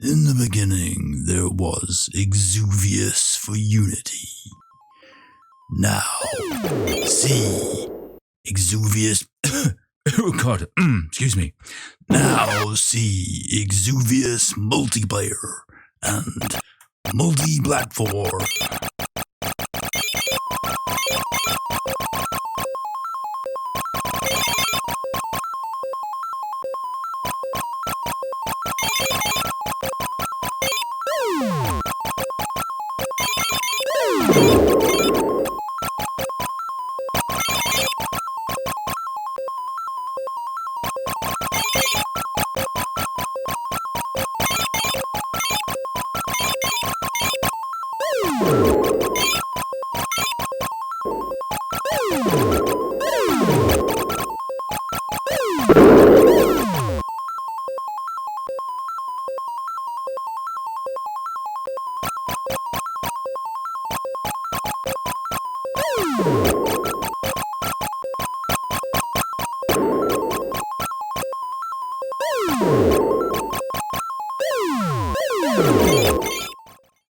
In the beginning, there was Xevious for Unity. Now, see Xevious. Oh God, excuse me. Now see Xevious multiplayer and multi-platform. You